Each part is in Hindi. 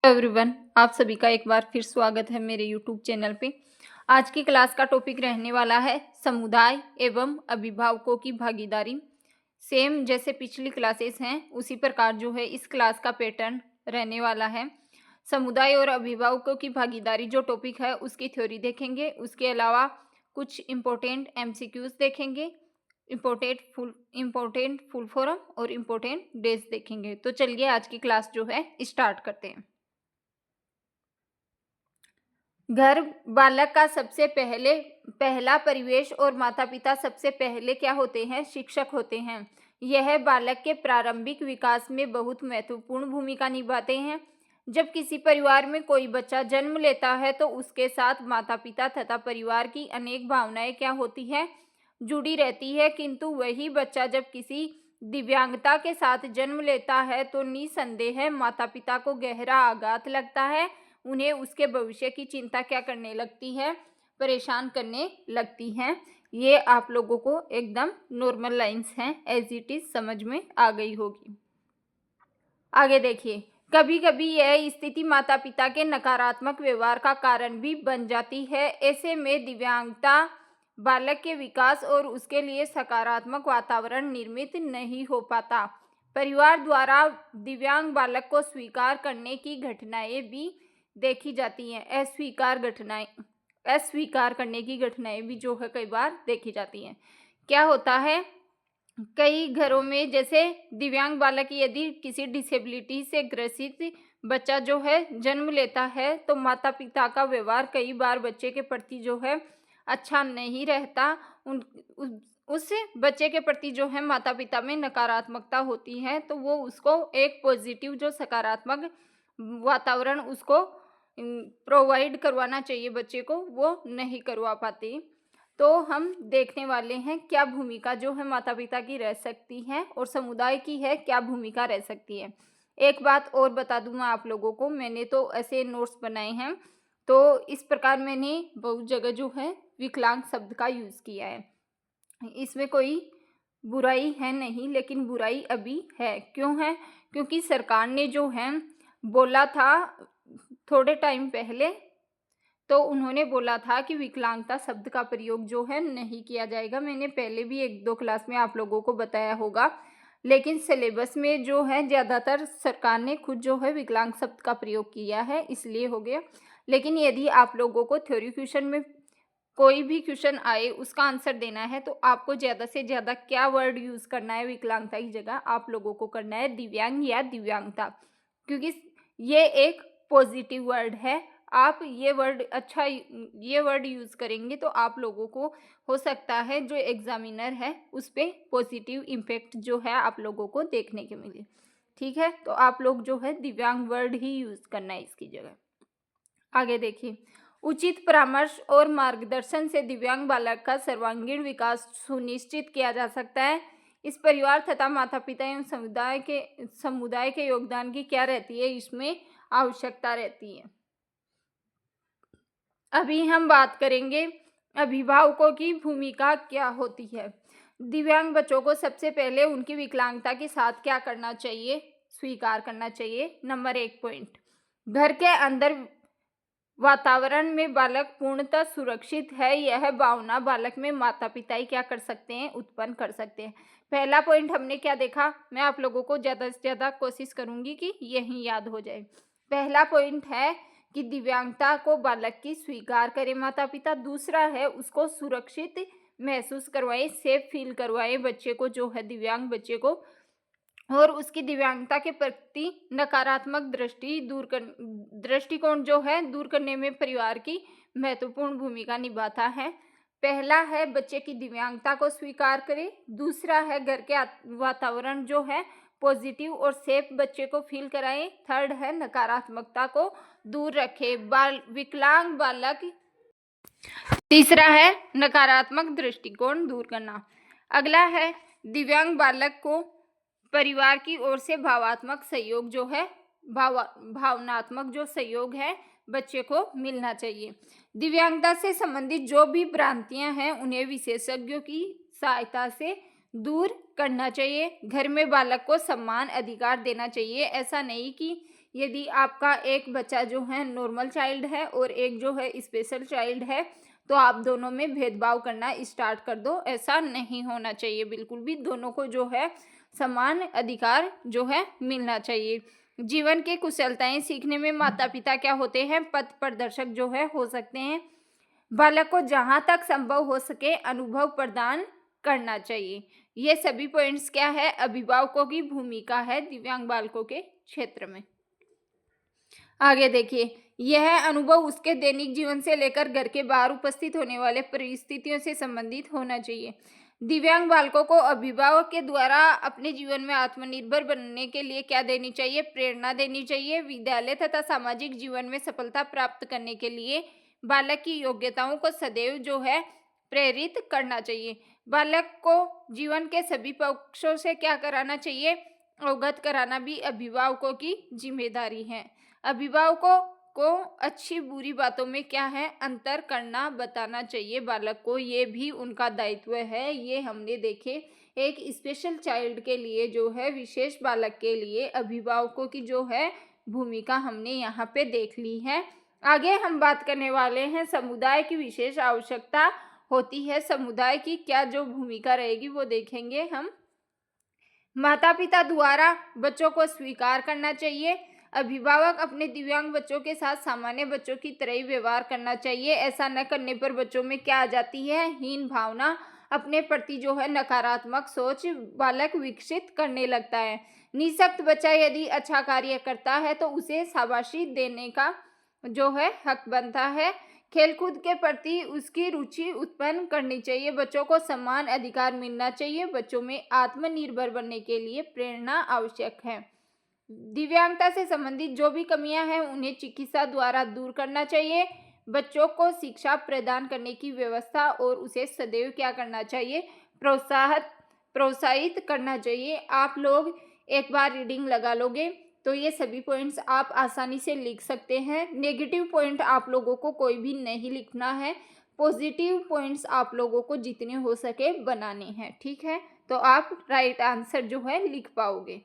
एवरीवन, आप सभी का एक बार फिर स्वागत है मेरे यूट्यूब चैनल पे। आज की क्लास का टॉपिक रहने वाला है समुदाय एवं अभिभावकों की भागीदारी। सेम जैसे पिछली क्लासेस हैं उसी प्रकार जो है इस क्लास का पैटर्न रहने वाला है। समुदाय और अभिभावकों की भागीदारी जो टॉपिक है उसकी थ्योरी देखेंगे, उसके अलावा कुछ इम्पोर्टेंट एमसीक्यूज देखेंगे, इम्पोर्टेंट फुल फॉर्म और इम्पोर्टेंट डेज देखेंगे। तो चलिए आज की क्लास जो है स्टार्ट करते हैं। घर बालक का सबसे पहला परिवेश और माता पिता सबसे पहले क्या होते हैं? शिक्षक होते हैं। यह बालक के प्रारंभिक विकास में बहुत महत्वपूर्ण भूमिका निभाते हैं। जब किसी परिवार में कोई बच्चा जन्म लेता है तो उसके साथ माता पिता तथा परिवार की अनेक भावनाएं क्या होती है? जुड़ी रहती है। किंतु वही बच्चा जब किसी दिव्यांगता के साथ जन्म लेता है तो निसंदेह माता पिता को गहरा आघात लगता है। उन्हें उसके भविष्य की चिंता क्या करने लगती है? परेशान करने लगती हैं। ये आप लोगों को एकदम नॉर्मल लाइंस हैं, एज इट इज समझ में आ गई होगी। आगे देखिए, कभी कभी यह स्थिति माता पिता के नकारात्मक व्यवहार का कारण भी बन जाती है। ऐसे में दिव्यांगता बालक के विकास और उसके लिए सकारात्मक वातावरण निर्मित नहीं हो पाता। परिवार द्वारा दिव्यांग बालक को स्वीकार करने की घटनाएं भी देखी जाती हैं। अस्वीकार करने की घटनाएं भी जो है कई बार देखी जाती हैं। क्या होता है, कई घरों में जैसे दिव्यांग बालक यदि किसी डिसेबिलिटी से ग्रसित बच्चा जो है जन्म लेता है तो माता पिता का व्यवहार कई बार बच्चे के प्रति जो है अच्छा नहीं रहता। उस बच्चे के प्रति जो है माता पिता में नकारात्मकता होती है, तो वो उसको एक पॉजिटिव जो सकारात्मक वातावरण उसको प्रोवाइड करवाना चाहिए बच्चे को, वो नहीं करवा पाते। तो हम देखने वाले हैं क्या भूमिका जो है माता पिता की रह सकती है और समुदाय की है क्या भूमिका रह सकती है। एक बात और बता दूं मैं आप लोगों को, मैंने तो ऐसे नोट्स बनाए हैं तो इस प्रकार मैंने बहुत जगह जो है विकलांग शब्द का यूज़ किया है। इसमें कोई बुराई है नहीं, लेकिन बुराई अभी है। क्यों है? क्योंकि सरकार ने जो है बोला था थोड़े टाइम पहले, तो उन्होंने बोला था कि विकलांगता शब्द का प्रयोग जो है नहीं किया जाएगा। मैंने पहले भी एक दो क्लास में आप लोगों को बताया होगा, लेकिन सिलेबस में जो है ज़्यादातर सरकार ने खुद जो है विकलांग शब्द का प्रयोग किया है, इसलिए हो गया। लेकिन यदि आप लोगों को थ्योरी क्वेश्चन में कोई भी क्वेश्चन आए उसका आंसर देना है तो आपको ज़्यादा से ज़्यादा क्या वर्ड यूज़ करना है? विकलांगता की जगह आप लोगों को करना है दिव्यांग या दिव्यांगता, क्योंकि ये एक पॉजिटिव वर्ड है। आप ये वर्ड यूज़ करेंगे तो आप लोगों को हो सकता है जो एग्जामिनर है उस पर पॉजिटिव इम्पेक्ट जो है आप लोगों को देखने के मिले। ठीक है, तो आप लोग जो है दिव्यांग वर्ड ही यूज़ करना है इसकी जगह। आगे देखिए, उचित परामर्श और मार्गदर्शन से दिव्यांग बालक का सर्वांगीण विकास सुनिश्चित किया जा सकता है। इस परिवार तथा माता पिता एवं समुदाय के योगदान की क्या रहती है? इसमें आवश्यकता रहती है। अभी हम बात करेंगे अभिभावकों की भूमिका क्या होती है। दिव्यांग बच्चों को सबसे पहले उनकी विकलांगता के साथ क्या करना चाहिए? स्वीकार करना चाहिए। नंबर 1 पॉइंट, घर के अंदर वातावरण में बालक पूर्णतः सुरक्षित है, यह भावना बालक में माता पिता ही क्या कर सकते हैं? उत्पन्न कर सकते हैं। पहला पॉइंट हमने क्या देखा? मैं आप लोगों को ज़्यादा से ज़्यादा कोशिश करूंगी कि यही याद हो जाए। पहला पॉइंट है कि दिव्यांगता को बालक की स्वीकार करें माता पिता। दूसरा है उसको सुरक्षित महसूस करवाएं, सेफ फील करवाएं बच्चे को, जो है दिव्यांग बच्चे को, और उसकी दिव्यांगता के प्रति नकारात्मक दृष्टिकोण जो है दूर करने में परिवार की महत्वपूर्ण भूमिका निभाता है। पहला है बच्चे की दिव्यांगता को स्वीकार करें। दूसरा है घर के वातावरण जो है पॉजिटिव और सेफ बच्चे को फील कराएं। थर्ड है नकारात्मकता को दूर रखें विकलांग बालक। तीसरा है नकारात्मक दृष्टिकोण दूर करना। अगला है दिव्यांग बालक को परिवार की ओर से भावनात्मक सहयोग है बच्चे को मिलना चाहिए। दिव्यांगता से संबंधित जो भी भ्रांतियां हैं उन्हें विशेषज्ञों की सहायता से दूर करना चाहिए। घर में बालक को सम्मान अधिकार देना चाहिए। ऐसा नहीं कि यदि आपका एक बच्चा जो है नॉर्मल चाइल्ड है और एक जो है स्पेशल चाइल्ड है, तो आप दोनों में भेदभाव करना स्टार्ट कर दो। ऐसा नहीं होना चाहिए बिल्कुल भी, दोनों को जो है समान अधिकार जो है मिलना चाहिए। जीवन की कुशलताएं सीखने में माता पिता क्या होते हैं, पथ प्रदर्शक जो है हो सकते हैं। बालक को जहां तक संभव हो सके अनुभव प्रदान करना चाहिए। ये सभी पॉइंट्स क्या है, अभिभावकों की भूमिका है दिव्यांग बालकों के क्षेत्र में। आगे देखिए, यह अनुभव उसके दैनिक जीवन से लेकर घर के बाहर उपस्थित होने वाले परिस्थितियों से संबंधित होना चाहिए। दिव्यांग बालकों को अभिभावक के द्वारा अपने जीवन में आत्मनिर्भर बनने के लिए क्या देनी चाहिए, प्रेरणा देनी चाहिए। विद्यालय तथा सामाजिक जीवन में सफलता प्राप्त करने के लिए बालक की योग्यताओं को सदैव जो है प्रेरित करना चाहिए। बालक को जीवन के सभी पक्षों से क्या कराना चाहिए, अवगत कराना भी अभिभावकों की जिम्मेदारी है। अभिभावकों को अच्छी बुरी बातों में क्या है अंतर करना बताना चाहिए बालक को, ये भी उनका दायित्व है। ये हमने देखे एक स्पेशल चाइल्ड के लिए जो है, विशेष बालक के लिए अभिभावकों की जो है भूमिका हमने यहाँ पे देख ली है। आगे हम बात करने वाले हैं समुदाय की विशेष आवश्यकता होती है, समुदाय की क्या जो भूमिका रहेगी वो देखेंगे हम। माता पिता द्वारा बच्चों को स्वीकार करना चाहिए। अभिभावक अपने दिव्यांग बच्चों के साथ सामान्य बच्चों की तरह ही व्यवहार करना चाहिए। ऐसा न करने पर बच्चों में क्या आ जाती है, हीन भावना, अपने प्रति जो है नकारात्मक सोच बालक विकसित करने लगता है। निःशक्त बच्चा यदि अच्छा कार्य करता है तो उसे शाबाशी देने का जो है हक बनता है। खेलकूद के प्रति उसकी रुचि उत्पन्न करनी चाहिए। बच्चों को समान अधिकार मिलना चाहिए। बच्चों में आत्मनिर्भर बनने के लिए प्रेरणा आवश्यक है। दिव्यांगता से संबंधित जो भी कमियां हैं उन्हें चिकित्सा द्वारा दूर करना चाहिए। बच्चों को शिक्षा प्रदान करने की व्यवस्था और उसे सदैव क्या करना चाहिए, प्रोत्साहित करना चाहिए। आप लोग एक बार रीडिंग लगा लोगे तो ये सभी पॉइंट्स आप आसानी से लिख सकते हैं। नेगेटिव पॉइंट आप लोगों को कोई भी नहीं लिखना है, पॉजिटिव पॉइंट्स आप लोगों को जितने हो सके बनाने हैं, ठीक है। तो आप राइट आंसर जो है लिख पाओगे।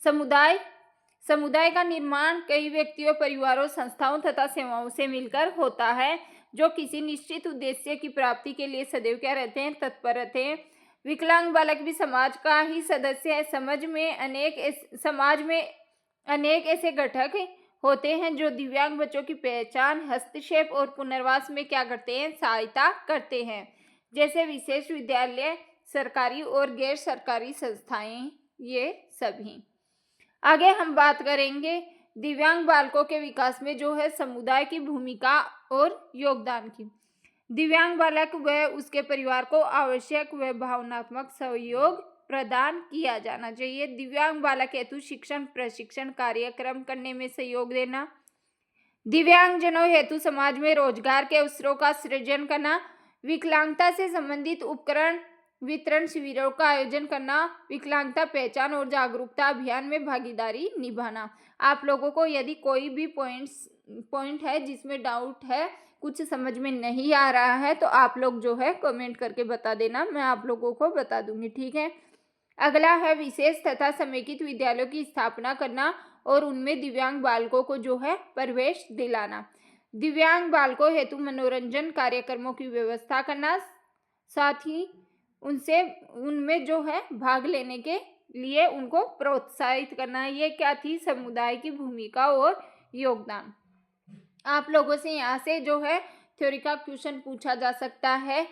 समुदाय का निर्माण कई व्यक्तियों, परिवारों, संस्थाओं तथा सेवाओं से मिलकर होता है, जो किसी निश्चित उद्देश्य की प्राप्ति के लिए सदैव क्या रहते हैं, तत्पर रहते हैं। विकलांग बालक भी समाज का ही सदस्य है। समाज में अनेक ऐसे घटक होते हैं जो दिव्यांग बच्चों की पहचान, हस्तक्षेप और पुनर्वास में क्या करते हैं, सहायता करते हैं। जैसे विशेष विद्यालय, सरकारी और गैर सरकारी संस्थाएं, ये सभी। आगे हम बात करेंगे दिव्यांग बालकों के विकास में जो है समुदाय की भूमिका और योगदान की। दिव्यांग बालक व उसके परिवार को आवश्यक व भावनात्मक सहयोग प्रदान किया जाना चाहिए। दिव्यांग बालक हेतु शिक्षण प्रशिक्षण कार्यक्रम करने में सहयोग देना। दिव्यांगजनों हेतु समाज में रोजगार के अवसरों का सृजन करना। विकलांगता से संबंधित उपकरण वितरण शिविरों का आयोजन करना। विकलांगता पहचान और जागरूकता अभियान में भागीदारी निभाना। आप लोगों को यदि कोई भी पॉइंट है जिसमें डाउट है, कुछ समझ में नहीं आ रहा है, तो आप लोग जो है कमेंट करके बता देना, मैं आप लोगों को बता दूंगी, ठीक है। अगला है विशेष तथा समेकित विद्यालयों की स्थापना करना और उनमें दिव्यांग बालकों को जो है प्रवेश दिलाना। दिव्यांग बालकों हेतु मनोरंजन कार्यक्रमों की व्यवस्था करना, साथ ही उनमें जो है भाग लेने के लिए उनको प्रोत्साहित करना। ये क्या थी, समुदाय की भूमिका और योगदान। आप लोगों से यहाँ से जो है थ्योरी का क्वेश्चन पूछा जा सकता है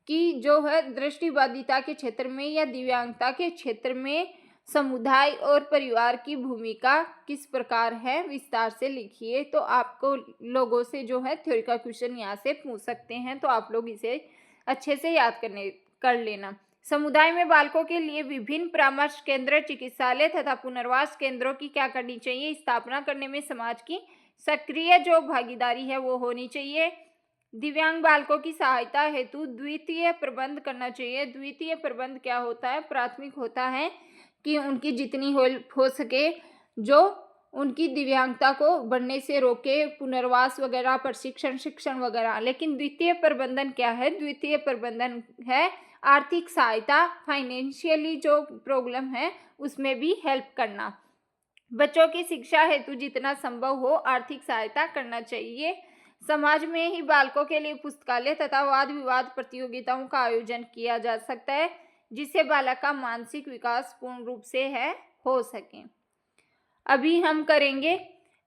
कि जो है दृष्टिबाधिता के क्षेत्र में या दिव्यांगता के क्षेत्र में समुदाय और परिवार की भूमिका किस प्रकार है, विस्तार से लिखिए। तो आपको लोगों से जो है थ्योरी का क्वेश्चन यहाँ से पूछ सकते हैं, तो आप लोग इसे अच्छे से याद कर लेना। समुदाय में बालकों के लिए विभिन्न परामर्श केंद्र, चिकित्सालय तथा पुनर्वास केंद्रों की क्या करनी चाहिए, स्थापना करने में समाज की सक्रिय जो भागीदारी है वो होनी चाहिए। दिव्यांग बालकों की सहायता हेतु द्वितीय प्रबंध करना चाहिए। द्वितीय प्रबंध क्या होता है, प्राथमिक होता है कि उनकी जितनी हो सके जो उनकी दिव्यांगता को बढ़ने से रोके, पुनर्वास वगैरह, प्रशिक्षण, शिक्षण वगैरह। लेकिन द्वितीय प्रबंधन क्या है, द्वितीय प्रबंधन है आर्थिक सहायता, फाइनेंशियली जो प्रॉब्लम है उसमें भी हेल्प करना। बच्चों की शिक्षा हेतु जितना संभव हो आर्थिक सहायता करना चाहिए। समाज में ही बालकों के लिए पुस्तकालय तथा वाद विवाद प्रतियोगिताओं का आयोजन किया जा सकता है, जिससे बालक का मानसिक विकास पूर्ण रूप से हो सके। अभी हम करेंगे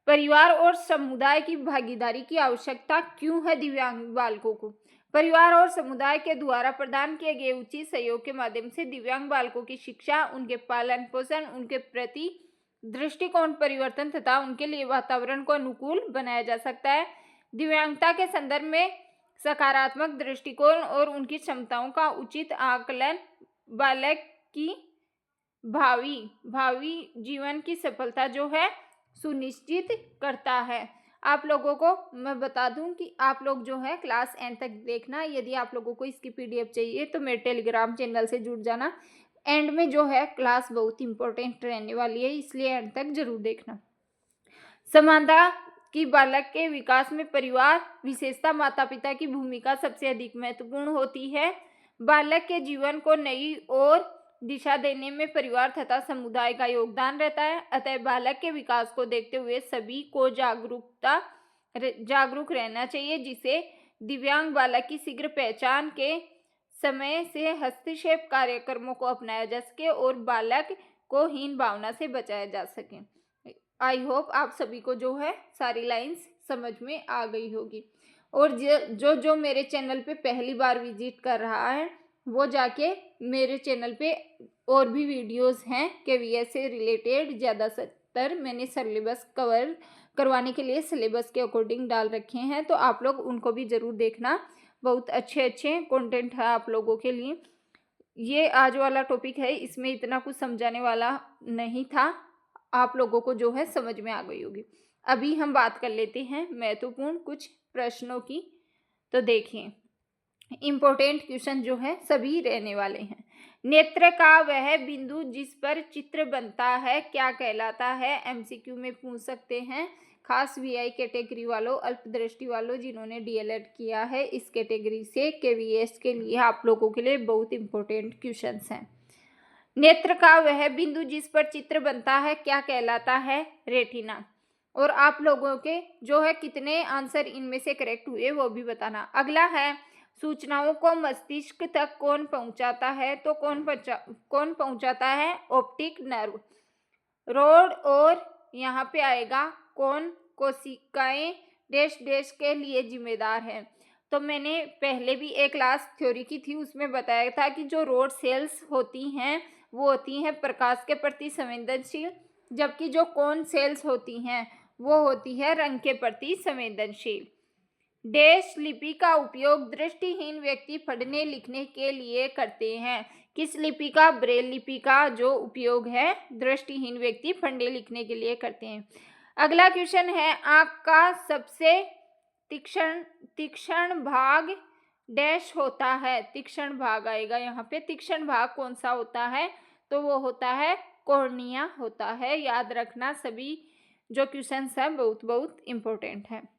परिवार और समुदाय की भागीदारी की आवश्यकता क्यों है दिव्यांग बालकों को। परिवार और समुदाय के द्वारा प्रदान किए गए उचित सहयोग के माध्यम से दिव्यांग बालकों की शिक्षा, उनके पालन पोषण, उनके प्रति दृष्टिकोण परिवर्तन तथा उनके लिए वातावरण को अनुकूल बनाया जा सकता है। दिव्यांगता के संदर्भ में सकारात्मक दृष्टिकोण और उनकी क्षमताओं का उचित आकलन बालक की भावी जीवन की सफलता जो है सुनिश्चित करता है। आप लोगों को मैं बता दूं कि आप लोग जो है क्लास एंड तक देखना। यदि आप लोगों को इसकी पीडीएफ चाहिए तो मेरे टेलीग्राम चैनल से जुड़ जाना। एंड में जो है क्लास बहुत इंपॉर्टेंट रहने वाली है, इसलिए एंड तक जरूर देखना। समानता की बालक के विकास में परिवार विशेषता माता पिता की भूमिका सबसे अधिक महत्वपूर्ण होती है। बालक के जीवन को नई और दिशा देने में परिवार तथा समुदाय का योगदान रहता है। अतः बालक के विकास को देखते हुए सभी को जागरूक रहना चाहिए, जिसे दिव्यांग बालक की शीघ्र पहचान के समय से हस्तक्षेप कार्यक्रमों को अपनाया जा सके और बालक को हीन भावना से बचाया जा सके। आई होप आप सभी को जो है सारी लाइंस समझ में आ गई होगी। और जो मेरे चैनल पे पहली बार विजिट कर रहा है वो जाके मेरे चैनल पे और भी वीडियोस हैं केवीएस से रिलेटेड ज़्यादातर मैंने सिलेबस कवर करवाने के लिए सिलेबस के अकॉर्डिंग डाल रखे हैं, तो आप लोग उनको भी ज़रूर देखना। बहुत अच्छे कंटेंट है आप लोगों के लिए। ये आज वाला टॉपिक है, इसमें इतना कुछ समझाने वाला नहीं था, आप लोगों को जो है समझ में आ गई होगी। अभी हम बात कर लेते हैं महत्वपूर्ण कुछ प्रश्नों की। तो देखिए इम्पोर्टेंट क्वेश्चन जो है सभी रहने वाले हैं। नेत्र का वह बिंदु जिस पर चित्र बनता है क्या कहलाता है? एमसीक्यू में पूछ सकते हैं। खास वीआई कैटेगरी वालों, अल्पदृष्टि वालों जिन्होंने डीएलएड किया है इस कैटेगरी से, केवीएस के लिए आप लोगों के लिए बहुत इंपॉर्टेंट क्वेश्चंस हैं। नेत्र का वह बिंदु जिस पर चित्र बनता है क्या कहलाता है? रेटिना। और आप लोगों के जो है कितने आंसर इनमें से करेक्ट हुए वो भी बताना। अगला है सूचनाओं को मस्तिष्क तक कौन पहुंचाता है? तो कौन पहुंचाता है? Optic nerve road. और यहाँ पे आएगा कौन कोशिकाएं डैश डैश के लिए जिम्मेदार है। तो मैंने पहले भी एक क्लास थ्योरी की थी, उसमें बताया था कि जो रोड सेल्स होती हैं वो होती हैं प्रकाश के प्रति संवेदनशील, जबकि जो कौन सेल्स होती हैं वो होती है रंग के प्रति संवेदनशील। डैश लिपि का उपयोग दृष्टिहीन व्यक्ति पढ़ने लिखने के लिए करते हैं। किस लिपि का? ब्रेल लिपि का जो उपयोग है दृष्टिहीन व्यक्ति पढ़ने लिखने के लिए करते हैं। अगला क्वेश्चन है आंख का सबसे तीक्ष्ण भाग डैश होता है? तीक्ष्ण भाग आएगा यहाँ पे। तीक्ष्ण भाग कौन सा होता है? तो वो होता है कॉर्निया होता है। याद रखना, सभी जो क्वेश्चंस हैं बहुत इंपॉर्टेंट है।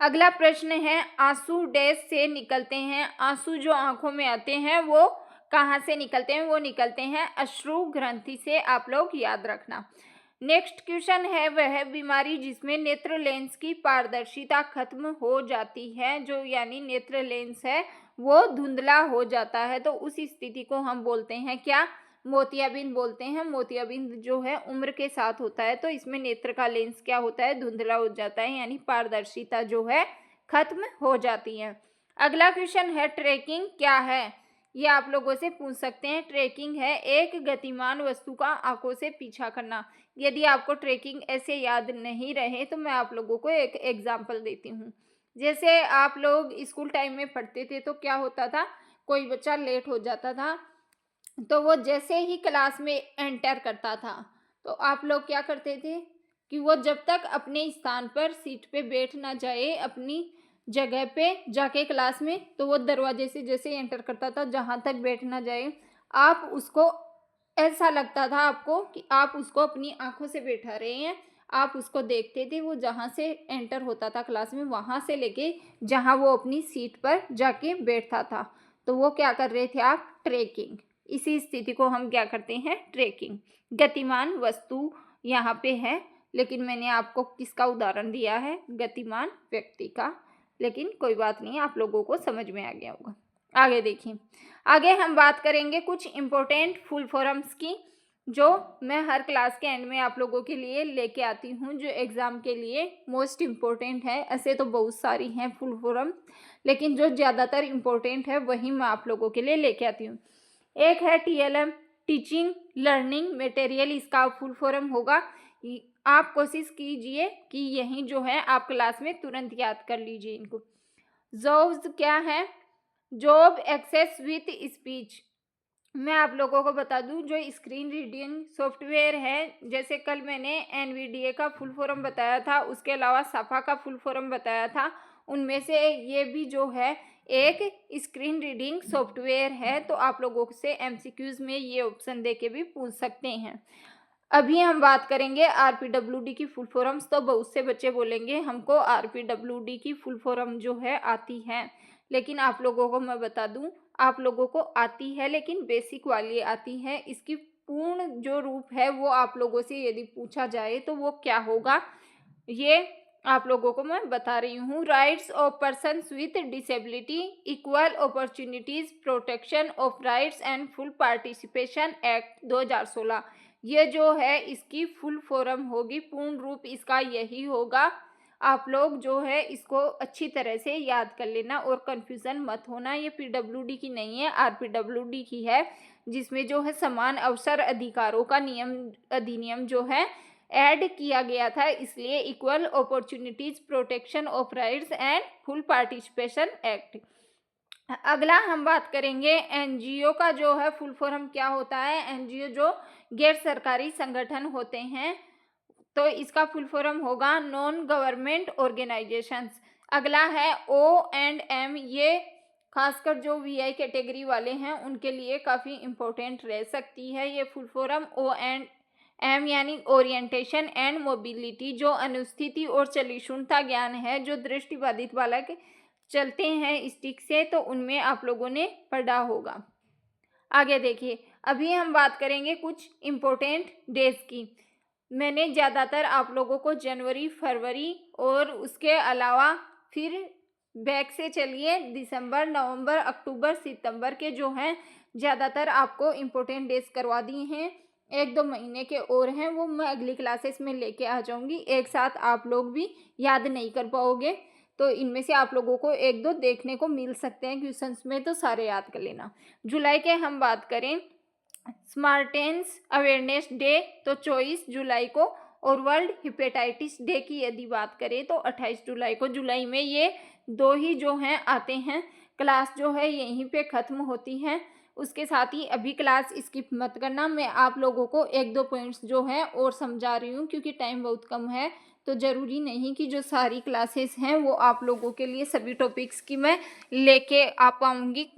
अगला प्रश्न है आंसू डैश से निकलते हैं? आंसू जो आंखों में आते हैं वो कहाँ से निकलते हैं? वो निकलते हैं अश्रु ग्रंथि से, आप लोग याद रखना। नेक्स्ट क्वेश्चन है वह बीमारी जिसमें नेत्र लेंस की पारदर्शिता खत्म हो जाती है, जो यानी नेत्र लेंस है वो धुंधला हो जाता है, तो उस स्थिति को हम बोलते हैं क्या? मोतियाबिंद बोलते हैं। मोतियाबिंद जो है उम्र के साथ होता है, तो इसमें नेत्र का लेंस क्या होता है? धुंधला हो जाता है, यानी पारदर्शिता जो है खत्म हो जाती है। अगला क्वेश्चन है ट्रैकिंग क्या है? ये आप लोगों से पूछ सकते हैं। ट्रैकिंग है एक गतिमान वस्तु का आंखों से पीछा करना। यदि आपको ट्रैकिंग ऐसे याद नहीं रहे तो मैं आप लोगों को एक एग्जाम्पल देती हूँ। जैसे आप लोग स्कूल टाइम में पढ़ते थे तो क्या होता था, कोई बच्चा लेट हो जाता था तो वो जैसे ही क्लास में एंटर करता था तो आप लोग क्या करते थे कि वो जब तक अपने स्थान पर सीट पे बैठ ना जाए, अपनी जगह पे जाके क्लास में, तो वो दरवाजे से जैसे एंटर करता था जहाँ तक बैठ ना जाए, आप उसको ऐसा लगता था आपको कि आप उसको अपनी आंखों से बैठा रहे हैं। आप उसको देखते थे, वो जहाँ से एंटर होता था क्लास में वहाँ से लेके जहाँ वो अपनी सीट पर जाके बैठता था, तो वो क्या कर रहे थे आप? ट्रैकिंग। इसी स्थिति को हम क्या करते हैं? ट्रैकिंग। गतिमान वस्तु यहाँ पे है, लेकिन मैंने आपको किसका उदाहरण दिया है, गतिमान व्यक्ति का। लेकिन कोई बात नहीं, आप लोगों को समझ में आ गया होगा। आगे देखिए, आगे हम बात करेंगे कुछ इम्पोर्टेंट फुल फॉर्म्स की, जो मैं हर क्लास के एंड में आप लोगों के लिए लेके आती हूँ, जो एग्ज़ाम के लिए मोस्ट इम्पोर्टेंट है। ऐसे तो बहुत सारी हैं फुल फॉर्म, लेकिन जो ज़्यादातर इम्पोर्टेंट है वही मैं आप लोगों के लिए लेके आती हूँ। एक है TLM, टीचिंग लर्निंग मटेरियल, इसका फुल फॉर्म होगा। आप कोशिश कीजिए कि यही जो है आप क्लास में तुरंत याद कर लीजिए इनको। जॉब्स क्या है, जॉब एक्सेस विथ स्पीच। मैं आप लोगों को बता दूं, जो स्क्रीन रीडिंग सॉफ्टवेयर है, जैसे कल मैंने NVDA का फुल फॉर्म बताया था, उसके अलावा साफा का फुल फॉर्म बताया था, उनमें से ये भी जो है एक स्क्रीन रीडिंग सॉफ्टवेयर है। तो आप लोगों से MCQs में ये ऑप्शन दे के भी पूछ सकते हैं। अभी हम बात करेंगे RPWD की फुल फॉर्म्स। तो बहुत से बच्चे बोलेंगे हमको RPWD की फुल फॉर्म जो है आती है, लेकिन आप लोगों को मैं बता दूं, आप लोगों को आती है लेकिन बेसिक वाली आती है। इसकी पूर्ण जो रूप है वो आप लोगों से यदि पूछा जाए तो वो क्या होगा, ये आप लोगों को मैं बता रही हूँ। Rights of persons with disability, equal opportunities, protection of rights and full participation act 2016। ये जो है इसकी फुल फॉर्म होगी, पूर्ण रूप इसका यही होगा। आप लोग जो है इसको अच्छी तरह से याद कर लेना और कंफ्यूजन मत होना। ये PWD की नहीं है, RPWD की है, जिसमें जो है समान अवसर अधिकारों का अधिनियम जो है ऐड किया गया था, इसलिए equal opportunities protection of rights and full participation act. अगला हम बात करेंगे NGO का जो है फुल फॉर्म क्या होता है। NGO जो गैर सरकारी संगठन होते हैं, तो इसका फुल फॉर्म होगा नॉन गवर्नमेंट ऑर्गेनाइजेशंस। अगला है O&M, ये खासकर जो VI कैटेगरी वाले हैं उनके लिए काफ़ी इम्पोर्टेंट रह सकती है ये फुल फॉर्म। O&M यानी ओरिएंटेशन एंड मोबिलिटी, जो अनुस्थिति और चलिशुनता ज्ञान है, जो दृष्टिबाधित बालक चलते हैं स्टिक से, तो उनमें आप लोगों ने पढ़ा होगा। आगे देखिए, अभी हम बात करेंगे कुछ इम्पोर्टेंट डेज की। मैंने ज़्यादातर आप लोगों को जनवरी, फरवरी और उसके अलावा फिर बैक से चलिए दिसंबर, नवंबर, अक्टूबर, सितंबर के जो हैं ज़्यादातर आपको इम्पोर्टेंट डेज करवा दिए हैं। 1-2 महीने के और हैं, वो मैं अगली क्लासेस में लेके आ जाऊंगी। एक साथ आप लोग भी याद नहीं कर पाओगे, तो इनमें से आप लोगों को 1-2 देखने को मिल सकते हैं क्वेश्चंस में, तो सारे याद कर लेना। जुलाई के हम बात करें, स्मार्टेंस अवेयरनेस डे तो 24 जुलाई को, और वर्ल्ड हिपेटाइटिस डे की यदि बात करें तो 28 जुलाई को। जुलाई में ये 2 ही जो हैं आते हैं। क्लास जो है यहीं पे ख़त्म होती है। उसके साथ ही अभी क्लास स्किप मत करना, मैं आप लोगों को 1-2 पॉइंट्स जो हैं और समझा रही हूँ, क्योंकि टाइम बहुत कम है, तो ज़रूरी नहीं कि जो सारी क्लासेस हैं वो आप लोगों के लिए सभी टॉपिक्स की मैं लेके आ पाऊँगी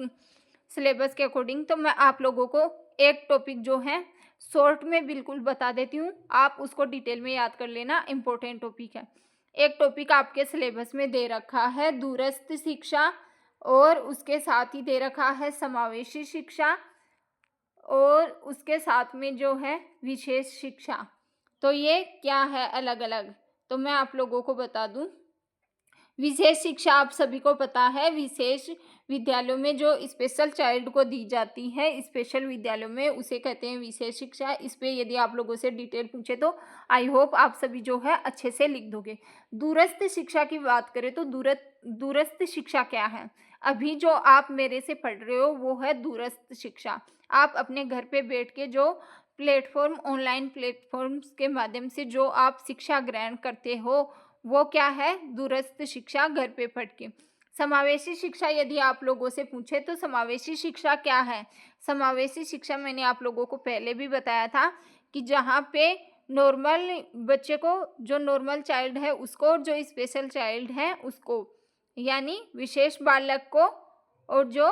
सिलेबस के अकॉर्डिंग। तो मैं आप लोगों को एक टॉपिक जो है शॉर्ट में बिल्कुल बता देती हूँ, आप उसको डिटेल में याद कर लेना, इम्पोर्टेंट टॉपिक है। एक टॉपिक आपके सिलेबस में दे रखा है दूरस्थ शिक्षा, और उसके साथ ही दे रखा है समावेशी शिक्षा, और उसके साथ में जो है विशेष शिक्षा। तो ये क्या है अलग अलग, तो मैं आप लोगों को बता दूं। विशेष शिक्षा आप सभी को पता है, विशेष विद्यालयों में जो स्पेशल चाइल्ड को दी जाती है, स्पेशल विद्यालयों में, उसे कहते हैं विशेष शिक्षा। इस पे यदि आप लोगों से डिटेल पूछे तो आई होप आप सभी जो है अच्छे से लिख दोगे। दूरस्थ शिक्षा की बात करें तो दूरस्थ शिक्षा क्या है, अभी जो आप मेरे से पढ़ रहे हो वो है दूरस्थ शिक्षा। आप अपने घर पे बैठ के जो प्लेटफॉर्म, ऑनलाइन प्लेटफॉर्म्स के माध्यम से जो आप शिक्षा ग्रहण करते हो, वो क्या है, दूरस्थ शिक्षा, घर पे पढ़ के। समावेशी शिक्षा यदि आप लोगों से पूछे तो समावेशी शिक्षा क्या है। समावेशी शिक्षा मैंने आप लोगों को पहले भी बताया था कि जहाँ पे नॉर्मल बच्चे को, जो नॉर्मल चाइल्ड है उसको, और जो स्पेशल चाइल्ड है उसको, यानी विशेष बालक को और जो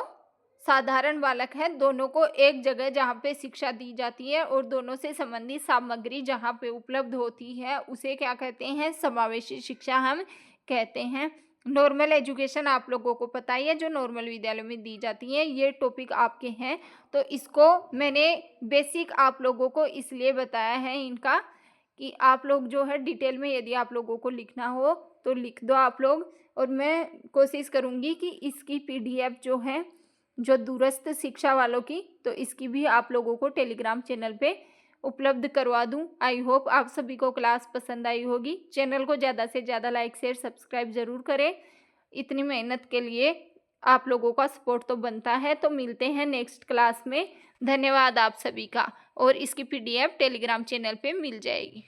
साधारण बालक है, दोनों को एक जगह जहाँ पे शिक्षा दी जाती है और दोनों से संबंधित सामग्री जहाँ पे उपलब्ध होती है, उसे क्या कहते हैं, समावेशी शिक्षा हम कहते हैं। नॉर्मल एजुकेशन आप लोगों को पता ही है, जो नॉर्मल विद्यालयों में दी जाती है, ये टॉपिक आपके हैं। तो इसको मैंने बेसिक आप लोगों को इसलिए बताया है इनका, कि आप लोग जो है डिटेल में यदि आप लोगों को लिखना हो तो लिख दो आप लोग, और मैं कोशिश करूँगी कि इसकी पीडीएफ जो है, जो दूरस्थ शिक्षा वालों की, तो इसकी भी आप लोगों को टेलीग्राम चैनल पे उपलब्ध करवा दूं। आई होप आप सभी को क्लास पसंद आई होगी। चैनल को ज़्यादा से ज़्यादा लाइक शेयर सब्सक्राइब ज़रूर करें। इतनी मेहनत के लिए आप लोगों का सपोर्ट तो बनता है। तो मिलते हैं नेक्स्ट क्लास में। धन्यवाद आप सभी का। और इसकी पीडीएफ टेलीग्राम चैनल पे मिल जाएगी।